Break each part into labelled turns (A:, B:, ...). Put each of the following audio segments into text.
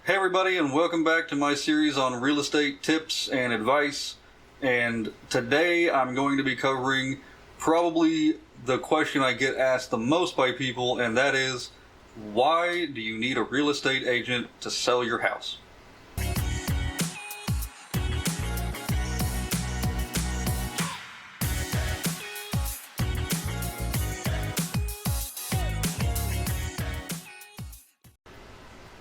A: Hey everybody, and welcome back to my series on real estate tips and advice. And today I'm going to be covering probably the question I get asked the most by people, and that is, why do you need a real estate agent to sell your house?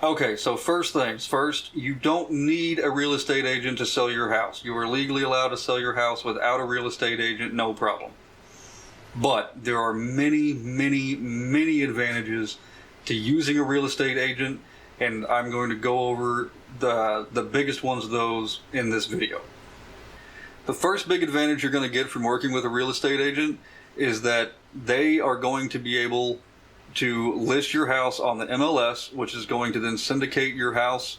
A: Okay, so first things first, you don't need a real estate agent to sell your house. You are legally allowed to sell your house without a real estate agent, no problem. But there are many advantages to using a real estate agent, and I'm going to go over the biggest ones of those in this video. The first big advantage you're going to get from working with a real estate agent is that they are going to be able to list your house on the MLS, which is going to then syndicate your house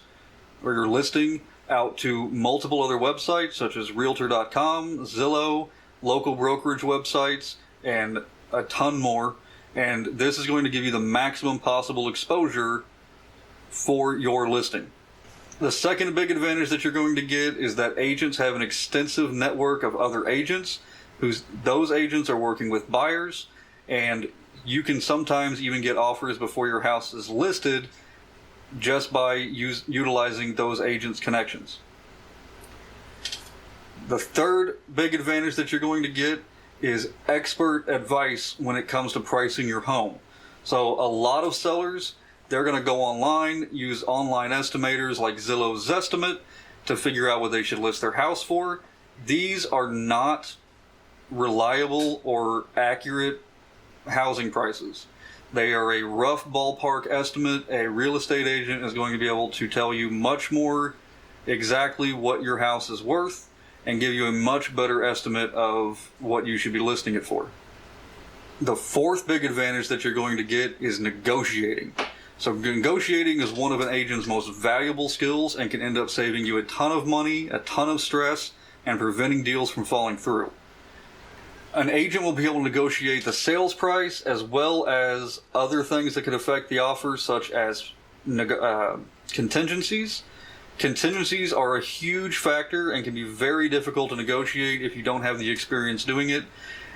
A: or your listing out to multiple other websites such as Realtor.com, Zillow, local brokerage websites, and a ton more. And this is going to give you the maximum possible exposure for your listing. The second big advantage that you're going to get is that agents have an extensive network of other agents those agents are working with buyers, and you can sometimes even get offers before your house is listed just by utilizing those agents' connections. The third big advantage that you're going to get is expert advice when it comes to pricing your home. So a lot of sellers, they're going to go online, use online estimators like Zillow's Zestimate to figure out what they should list their house for. These are not reliable or accurate housing prices. They are a rough ballpark estimate. A real estate agent is going to be able to tell you much more exactly what your house is worth and give you a much better estimate of what you should be listing it for. The fourth big advantage that you're going to get is negotiating. So negotiating is one of an agent's most valuable skills and can end up saving you a ton of money, a ton of stress, and preventing deals from falling through. An agent will be able to negotiate the sales price as well as other things that could affect the offer, such as contingencies. Contingencies are a huge factor and can be very difficult to negotiate if you don't have the experience doing it,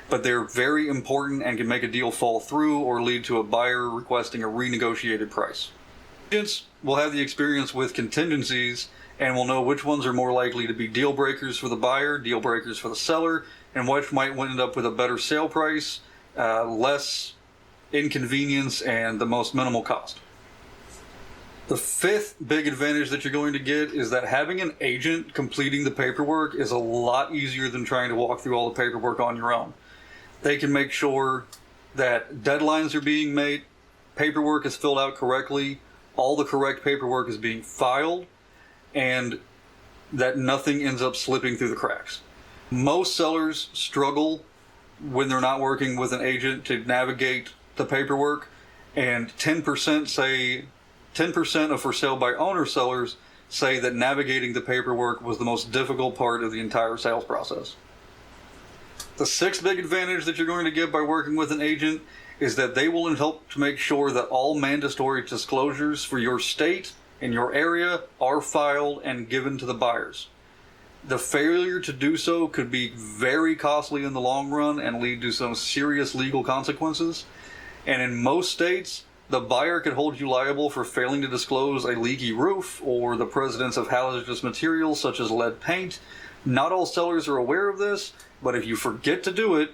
A: but they're very important and can make a deal fall through or lead to a buyer requesting a renegotiated price. Agents will have the experience with contingencies and will know which ones are more likely to be deal breakers for the buyer, deal breakers for the seller, and which might end up with a better sale price, less inconvenience, and the most minimal cost. The fifth big advantage that you're going to get is that having an agent completing the paperwork is a lot easier than trying to walk through all the paperwork on your own. They can make sure that deadlines are being made, paperwork is filled out correctly, all the correct paperwork is being filed, and that nothing ends up slipping through the cracks. Most sellers struggle when they're not working with an agent to navigate the paperwork, and 10% of for sale by owner sellers say that navigating the paperwork was the most difficult part of the entire sales process. The sixth big advantage that you're going to get by working with an agent is that they will help to make sure that all mandatory disclosures for your state and your area are filed and given to the buyers. The failure to do so could be very costly in the long run and lead to some serious legal consequences. And in most states, the buyer could hold you liable for failing to disclose a leaky roof or the presence of hazardous materials such as lead paint. Not all sellers are aware of this, but if you forget to do it,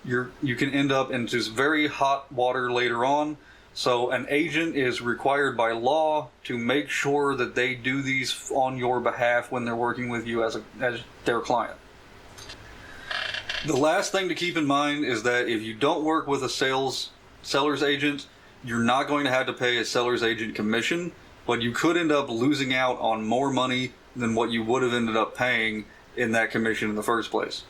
A: you can end up into very hot water later on. So an agent is required by law to make sure that they do these on your behalf when they're working with you as their client. The last thing to keep in mind is that if you don't work with a seller's agent, you're not going to have to pay a seller's agent commission, but you could end up losing out on more money than what you would have ended up paying in that commission in the first place.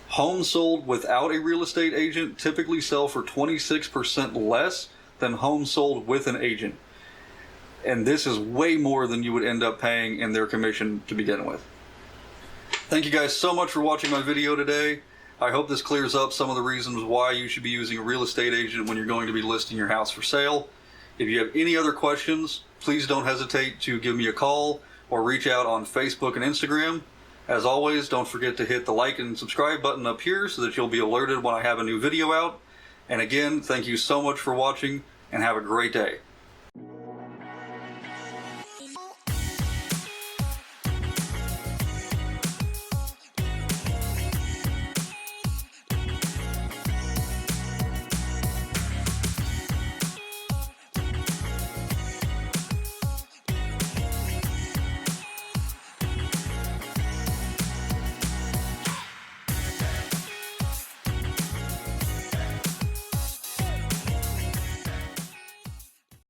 A: Homes sold without a real estate agent typically sell for 26% less than homes sold with an agent. And this is way more than you would end up paying in their commission to begin with. Thank you guys so much for watching my video today. I hope this clears up some of the reasons why you should be using a real estate agent when you're going to be listing your house for sale. If you have any other questions, please don't hesitate to give me a call or reach out on Facebook and Instagram. As always, don't forget to hit the like and subscribe button up here so that you'll be alerted when I have a new video out. And again, thank you so much for watching, and have a great day.